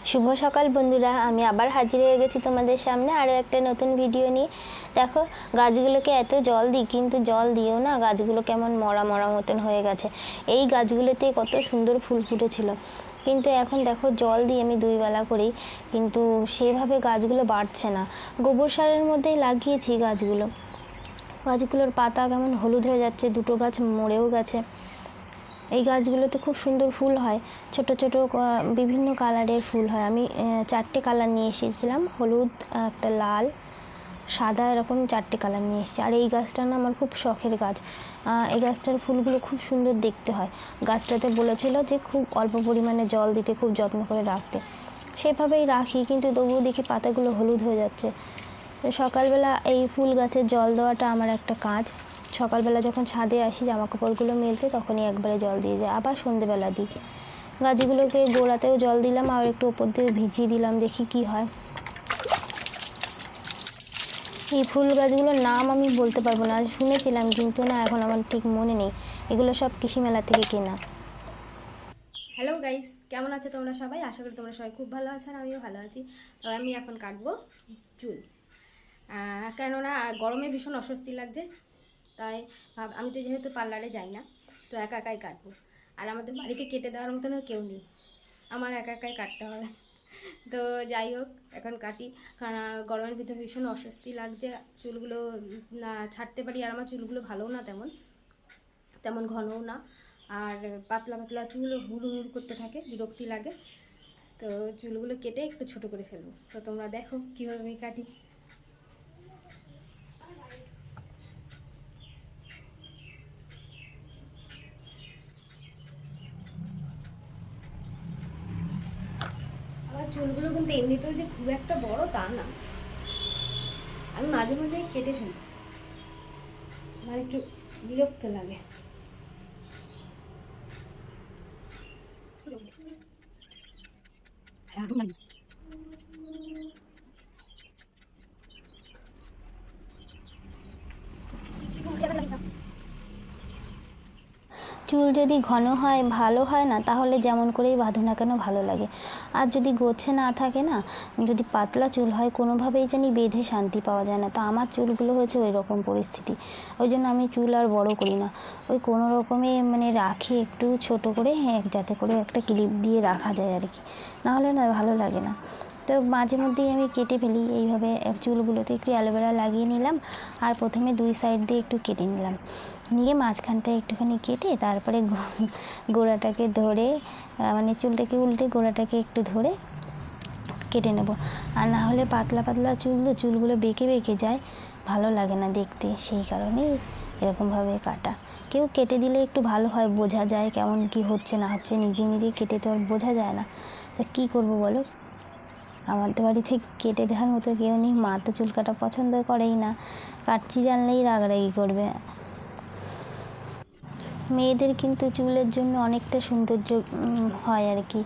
শুভ সকাল বন্ধুরা, আমি আবার হাজির হয়ে গেছি তোমাদের সামনে আরও একটা নতুন ভিডিও নিয়ে। দেখো, গাছগুলোকে এত জল দিই, কিন্তু জল দিয়েও না গাছগুলো কেমন মরা মরা মতন হয়ে গেছে। এই গাছগুলোতে কত সুন্দর ফুল ফুটেছিল, কিন্তু এখন দেখো জল দিই আমি 2 বেলা করেই, কিন্তু সেভাবে গাছগুলো বাড়ছে না। গোবর সারের মধ্যেই লাগিয়েছি গাছগুলোর পাতা কেমন হলুদ হয়ে যাচ্ছে, 2টো গাছ মরেও গেছে। এই গাছগুলোতে খুব সুন্দর ফুল হয়, ছোট ছোট বিভিন্ন কালারের ফুল হয়। আমি 4টে কালার নিয়ে এসেছিলাম, হলুদ, একটা লাল, সাদা, এরকম 4টে কালার নিয়ে এসেছি। আর এই গাছটা না আমার খুব শখের গাছ। এই গাছটার ফুলগুলো খুব সুন্দর দেখতে হয়। গাছটাতে বলেছিল যে খুব অল্প পরিমাণে জল দিতে, খুব যত্ন করে রাখতে। সেভাবেই রাখি, কিন্তু তবুও দেখি পাতাগুলো হলুদ হয়ে যাচ্ছে। তো সকালবেলা এই ফুল গাছের জল দেওয়াটা আমার একটা কাজ। সকালবেলা যখন ছাদে আসি জামাকাপড়গুলো মেলতে, তখনই একবারে জল দিয়ে যায়, আবার সন্ধেবেলা দিই। গাছগুলোকে গোড়াতেও জল দিলাম, আর একটু ওপর দিয়ে ভিজিয়ে দিলাম, দেখি কি হয়। এই ফুল গাছগুলোর নাম আমি বলতে পারবো না, শুনেছিলাম কিন্তু না, এখন আমার ঠিক মনে নেই। এগুলো সব কৃষি মেলা থেকে কেনা। হ্যালো গাইস, কেমন আছো তোমরা সবাই? আশা করি তোমরা সবাই খুব ভালো আছো, আর আমিও ভালো আছি। তো আমি এখন কাটবো চুল, কেননা গরমে ভীষণ অস্বস্তি লাগছে। তাই আমি তো যেহেতু পার্লারে যাই না, তো একা একাই কাটবো। আর আমাদের বাড়িতে কেটে দেওয়ার মতনও কেউ নেই, আমার একা একাই কাটতে হবে। তো যাই হোক, এখন কাটি, কারণ গরমের ভিতরে ভীষণ অস্বস্তি লাগছে। চুলগুলো না ছাড়তে পারি, আর আমার চুলগুলো ভালোও না, তেমন ঘনও না, আর পাতলা পাতলা চুল হুড় হুড় করতে থাকে, বিরক্তি লাগে। তো চুলগুলো কেটে একটু ছোট করে ফেলবো। তো তোমরা দেখো কীভাবে আমি কাটি। আমার চুলগুলো কিন্তু এমনিতেও যে খুব একটা বড় তা না, আমি মাঝে মাঝেই কেটে ফেলি, আমার একটু বিরক্ত লাগে। চুল যদি ঘন হয়, ভালো হয় না, তাহলে যেমন করেই বাঁধো না কেন ভালো লাগে। আর যদি গোছে না থাকে না, যদি পাতলা চুল হয়, কোনোভাবেই জানি বেঁধে শান্তি পাওয়া যায় না। তো আমার চুলগুলো হয়েছে ওই রকম পরিস্থিতি, ওই জন্য আমি চুল আর বড় করি না, ওই কোনো রকমে মানে রাখি একটু ছোট করে, যাতে করে একটা ক্লিপ দিয়ে রাখা যায় আর কি, নাহলে না ভালো লাগে না। তো মাঝে মধ্যেই আমি কেটে ফেলি এইভাবে। চুলগুলোতে একটু অ্যালোভেরা লাগিয়ে নিলাম, আর প্রথমে 2 সাইড দিয়ে একটু কেটে নিলাম, নিয়ে মাঝখানটা একটুখানি কেটে তারপরে গোড়াটাকে ধরে, মানে চুলটাকে উল্টে গোড়াটাকে একটু ধরে কেটে নেব। আর না হলে পাতলা পাতলা চুলগুলো বেঁকে বেঁকে যায়, ভালো লাগে না দেখতে, সেই কারণেই এরকমভাবে কাটা। কেউ কেটে দিলে একটু ভালো হয়, বোঝা যায় কেমন কি হচ্ছে না হচ্ছে। নিজে নিজে কেটে তো আর বোঝা যায় না, তা কী করবো বলো। আমাদের বাড়িতে কেটে দেওয়ার মতো কেউ নেই, মা তো চুল কাটা পছন্দ করেই না, কাটছি জানলেই রাগারাগি করবে। মেয়েদের কিন্তু চুলের জন্য অনেকটা সৌন্দর্য হয় আর কি,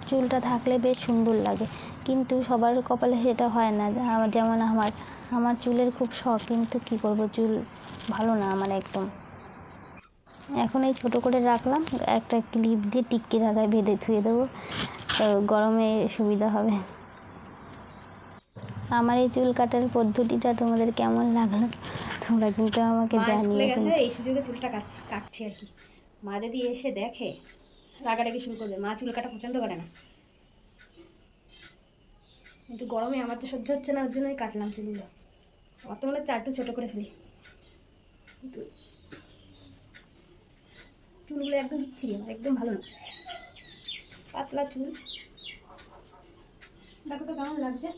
চুলটা থাকলে বেশ সুন্দর লাগে, কিন্তু সবার কপালে সেটা হয় না। যেমন আমার চুলের খুব শখ, কিন্তু কী করবো, চুল ভালো না আমার একদম। এখন এই ছোটো করে রাখলাম, একটা ক্লিপ দিয়ে টিক্কি ঢাকায় বেঁধে ধুয়ে দেবো, গরমে সুবিধা হবে। আমার এই চুল কাটার পদ্ধতিটা তোমাদের কেমন লাগলো তোমরা কিন্তু আমাকে মা স্কুলে জানিও গেছে, কিন্তু। এই সুযোগে চুলটা কাটছি আর কি। মা যদি এসে দেখে, রাগারাগি শুরু করবে। মা চুল কাটা পছন্দ করে না, কিন্তু গরমে আমার তো সহ্য হচ্ছে না, ওর জন্যই কাটলাম চুলগুলো। আমার তো মনে হচ্ছে একটু ছোটো করে ফেলি, কিন্তু চুলগুলো একদম বিচ্ছিরি, আমার একদম ভালো না, পাতলা চুল। দেখো তো কেমন লাগছে।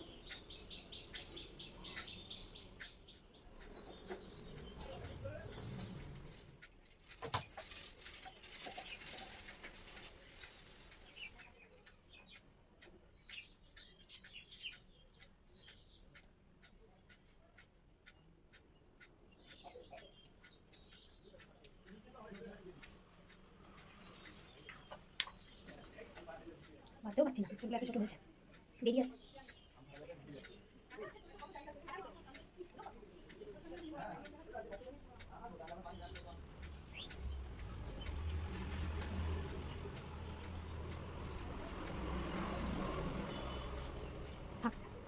ভাবতেও পারছি না চুলগুলো এত ছোটো হয়েছে, বেরিয়ে আসে।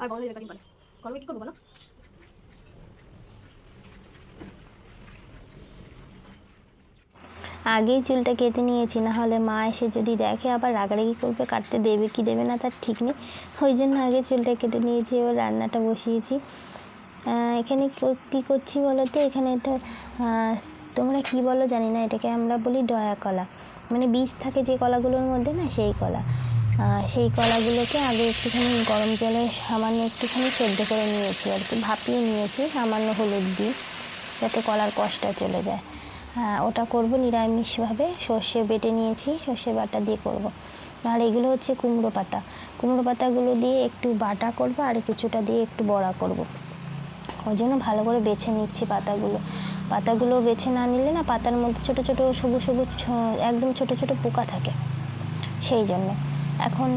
আর বন্ধ কদিন পরে গরমে কী করবো বলো? আগেই চুলটা কেটে নিয়েছি, না হলে মা এসে যদি দেখে আবার রাগারাগি করবে, কাটতে দেবে কি দেবে না তার ঠিক নেই। ওই জন্য আগে চুলটা কেটে নিয়েছি, এবার রান্নাটা বসিয়েছি। এখানে কী করছি বলো তো, এখানে এটা তোমরা কি বলো জানি না, এটাকে আমরা বলি ডয়া কলা, মানে বীজ থাকে যে কলাগুলোর মধ্যে না, সেই কলা। সেই কলাগুলোকে আগে একটুখানি গরম জলে সামান্য একটুখানি সেদ্ধ করে নিয়েছি আর কি, ভাপিয়ে নিয়েছি সামান্য হলুদ দিয়ে, যাতে কলার কষটা চলে যায়। ওটা করব নিরামিষভাবে, সর্ষে বেটে নিয়েছি, সর্ষে বাটা দিয়ে করব। আর এগুলো হচ্ছে কুমড়ো পাতা, কুমড়ো পাতাগুলো দিয়ে একটু বাটা করব আর কিছুটা দিয়ে একটু বড়া করব। ওই জন্য ভালো করে বেছে নিচ্ছি পাতাগুলো বেছে না নিলে না পাতার মধ্যে ছোটো ছোটো সবুজ সবুজ একদম ছোটো ছোটো পোকা থাকে, সেই জন্য। এখন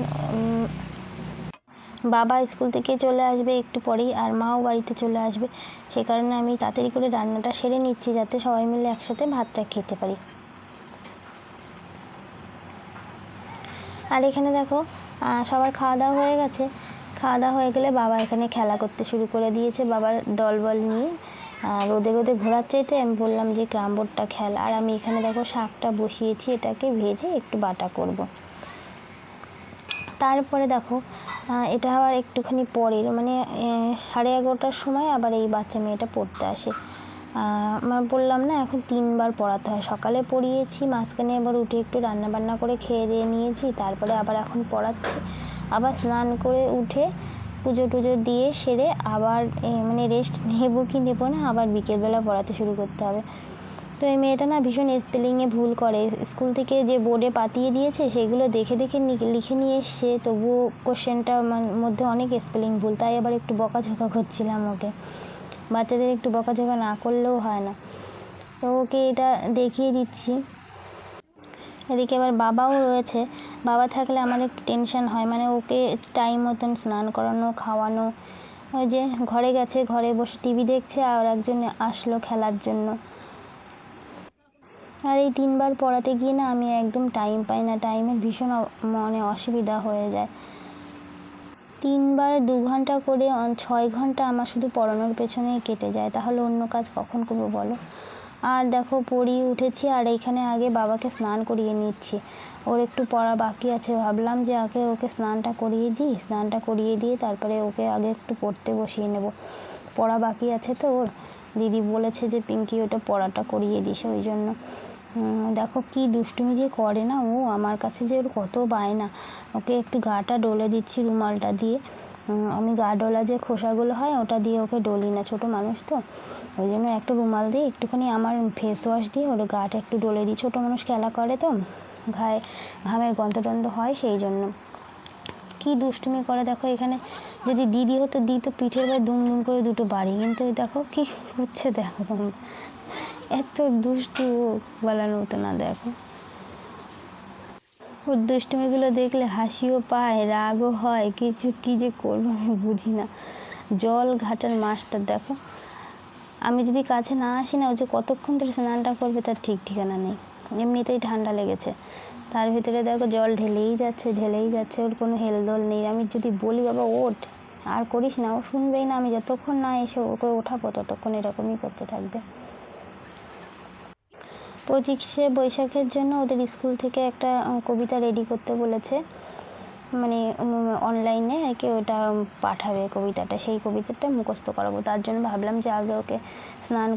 বাবা স্কুল থেকে চলে আসবে একটু পরেই, আর মাও বাড়িতে চলে আসবে, সেই কারণে আমি তাড়াতাড়ি করে রান্নাটা সেরে নিচ্ছি, যাতে সবাই মিলে একসাথে ভাতটা খেতে পারি। আর এখানে দেখো সবার খাওয়া দাওয়া হয়ে গেছে। খাওয়া দাওয়া হয়ে গেলে বাবা এখানে খেলা করতে শুরু করে দিয়েছে, বাবার দলবল নিয়ে রোদে রোদে ঘোরার চাইতে আমি বললাম যে ক্যারাম বোর্ডটা খেলা। আর আমি এখানে দেখো শাকটা বসিয়েছি, এটাকে ভেজে একটু বাটা করব। তারপরে দেখো এটা আবার একটুখানি পরের, মানে 11:30টার সময় আবার এই বাচ্চা মেয়েটা পড়তে আসে। আমার বললাম না এখন 3বার পড়াতে হয়, সকালে পড়িয়েছি, মাঝখানে এবার উঠে একটু রান্না বান্না করে খেয়ে দিয়ে নিয়েছি, তারপরে আবার এখন পড়াচ্ছি। আবার স্নান করে উঠে পুজো টুজো দিয়ে সেরে আবার মানে রেস্ট নেব কি নেব না, আবার বিকেলবেলা পড়াতে শুরু করতে হবে। তো এই মেয়েটা না ভীষণ স্পেলিংয়ে ভুল করে, স্কুল থেকে যে বোর্ডে পাঠিয়ে দিয়েছে সেগুলো দেখে দেখে লিখে নিয়ে এসছে, তবুও কোশ্চেনটার মধ্যে অনেক স্পেলিং ভুল, তাই আবার একটু বকাঝকা করছিলাম ওকে। বাচ্চাদের একটু বকাঝকা না করলেও হয় না, তো ওকে এটা দেখিয়ে দিচ্ছি। এদিকে আবার বাবাও রয়েছে, বাবা থাকলে আমার একটু টেনশন হয়, মানে ওকে টাইম মতন স্নান করানো, খাওয়ানো। ওই যে ঘরে গেছে, ঘরে বসে টিভি দেখছে, আর একজন আসলো খেলার জন্য। আর এই 3বার পড়াতে গিয়ে না আমি একদম টাইম পাই না, টাইমের ভীষণ মানে অসুবিধা হয়ে যায়। 3বার 2 ঘন্টা করে 6 ঘন্টা আমার শুধু পড়ানোর পেছনেই কেটে যায়, তাহলে অন্য কাজ কখন করবো বলো। আর দেখো পড়িয়ে উঠেছি, আর এইখানে আগে বাবাকে স্নান করিয়ে নিচ্ছি, ওর একটু পড়া বাকি আছে, ভাবলাম যে আগে ওকে স্নানটা করিয়ে দিয়ে তারপরে ওকে আগে একটু পড়তে বসিয়ে নেব, পড়া বাকি আছে তো ওর। দিদি বলেছে যে পিঙ্কি ওটা পড়াটা করিয়ে দিস, ওই জন্য। দেখো কি দুষ্টুমি যে করে না ও, আমার কাছে যে ওর কত বায়না। ওকে একটু গাটা ডলে দিচ্ছি রুমালটা দিয়ে, আমি গা ডলা যে খোসাগুলো হয় ওটা দিয়ে ওকে ডলি না, ছোটো মানুষ তো, ওই জন্য একটা রুমাল দিয়ে একটুখানি আমার ফেস ওয়াশ দিয়ে ওর গাটা একটু ডলে দিই, ছোটো মানুষ খেলা করে তো গায়ে ঘামের গন্ধ টন্ধ হয়, সেই জন্য। কি দুষ্টুমি করে দেখো, এখানে যদি দিদি হতো দিই তো পিঠের বাড়ি দুম দুম করে দুটো বাড়ি, কিন্তু দেখো কি হচ্ছে, দেখো তোমরা এত দুষ্টু বলার মতো না। দেখো ওর দুষ্টুমিগুলো দেখলে হাসিও পায়, রাগও হয়, কী যে করবো আমি বুঝি না। জল ঘাটার মাস্টার দেখো, আমি যদি কাছে না আসি না, ও যে কতক্ষণ ধরে স্নানটা করবে তার ঠিক ঠিকানা নেই, এমনিতেই ঠান্ডা লেগেছে, তার ভিতরে দেখো জল ঢেলেই যাচ্ছে, ওর কোনো হেলদোল নেই। আমি যদি বলি বাবা ওঠ আর করিস না, ও শুনবেই না, আমি যতক্ষণ না এসে ওকে ওঠাবো ততক্ষণ এরকমই করতে থাকবে। 25শে বৈশাখের জন্য ওদের স্কুল থেকে একটা কবিতা রেডি করতে বলেছে, মানে অনলাইনে আর কি ওটা পাঠাবে কবিতাটা, সেই কবিতাটা মুখস্থ করাবো, তার জন্য ভাবলাম যে আগে ওকে স্নান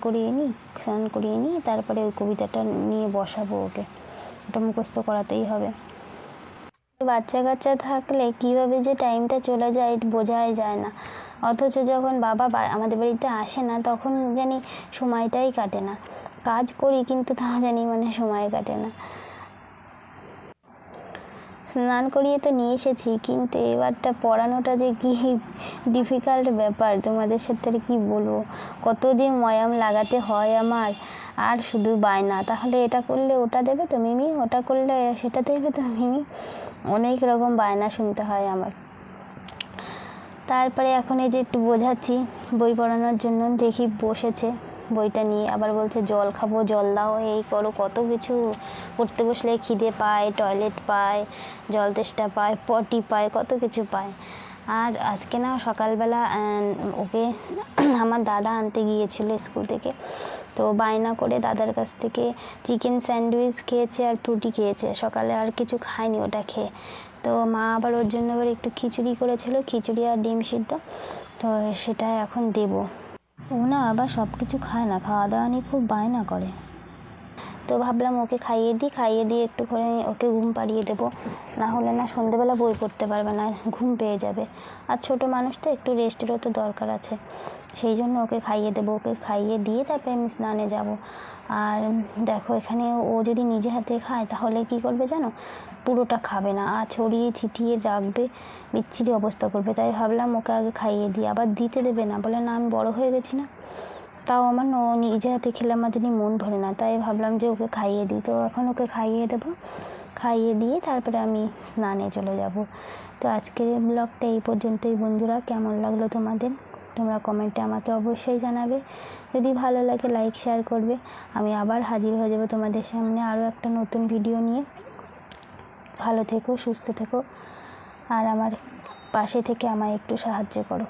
করিয়ে নিই তারপরে ওই কবিতাটা নিয়ে বসাবো ওকে, ওটা মুখস্থ করাতেই হবে। বাচ্চা কাচ্চা থাকলে কীভাবে যে টাইমটা চলে যায় বোঝাই যায় না, অথচ যখন বাবা আমাদের বাড়িতে আসে না তখন জানি সময়টাই কাটে না, কাজ করি কিন্তু তা জানি মানে সময় কাটে না। স্নান করিয়ে তো নিয়ে এসেছি, কিন্তু এবারটা পড়ানোটা যে কি ডিফিকাল্ট ব্যাপার, তোমাদের সাথে কি বলবো, কত যে ময়াম লাগাতে হয় আমার। আর শুধু বায়না, তাহলে এটা করলে ওটা দেবে তো মিমি, ওটা করলে সেটা দেবে তো মিমি, অনেক রকম বায়না শুনতে হয় আমার। তারপরে এখন এই যে একটু বোঝাচ্ছি বই পড়ানোর জন্য, দেখি বসেছে বইটা নিয়ে, আবার বলছে জল খাবো, জল দাও, এই করো, কত কিছু। পড়তে বসলে খিদে পায়, টয়লেট পায়, জল তেষ্টা পায়, পটি পায়, কত কিছু পায়। আর আজকে না সকালবেলা ওকে আমার দাদা আনতে গিয়েছিল স্কুল থেকে, তো বায়না করে দাদার কাছ থেকে চিকেন স্যান্ডউইচ খেয়েছে আর ফ্রুটি খেয়েছে, সকালে আর কিছু খায়নি ওটা খেয়ে। তো মা আবার ওর জন্য আবার একটু খিচুড়ি করেছিল, খিচুড়ি আর ডিম সিদ্ধ, তো সেটা এখন দেব। ও না আবার সব কিছু খায় না, খাওয়া দাওয়া নিয়ে খুব বায়না করে। তো ভাবলাম ওকে খাইয়ে দিয়ে একটু করে ওকে ঘুম পাড়িয়ে দেবো, না হলে না সন্ধেবেলা বই পড়তে পারবে না, ঘুম পেয়ে যাবে। আর ছোটো মানুষ তো একটু রেস্টেরও তো দরকার আছে, সেই জন্য ওকে খাইয়ে দেবো। ওকে খাইয়ে দিয়ে তারপরে আমি স্নানে যাব। আর দেখো এখানে ও যদি নিজে হাতে খায় তাহলে কি করবে জানো, পুরোটা খাবে না আর ছড়িয়ে ছিটিয়ে রাখবে, বিচ্ছিরি অবস্থা করবে। তাই ভাবলাম ওকে আগে খাইয়ে দিই, আবার দিতে দেবে না, বলে না আমি বড় হয়ে গেছি না। তাও আমার নিজে হাতে খেলে আমার যদি মন ভরে না, তাই ভাবলাম যে ওকে খাইয়ে দিই। তো এখন ওকে খাইয়ে দেবো, খাইয়ে দিয়ে তারপরে আমি স্নানে চলে যাব। তো আজকের ব্লগটা এই পর্যন্তই বন্ধুরা। কেমন লাগলো তোমাদের তোমরা কমেন্টে আমাকে অবশ্যই জানাবে। যদি ভালো লাগে লাইক শেয়ার করবে। আমি আবার হাজির হয়ে যাব তোমাদের সামনে আরও একটা নতুন ভিডিও নিয়ে। ভালো থেকো, সুস্থ থেকো, আর আমার পাশে থেকে আমায় একটু সাহায্য করো।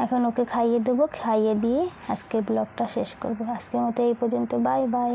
এখন ওকে খাইয়ে দেবো, খাইয়ে দিয়ে আজকের ব্লগটা শেষ করব। আজকের মতো এই পর্যন্ত, বাই বাই।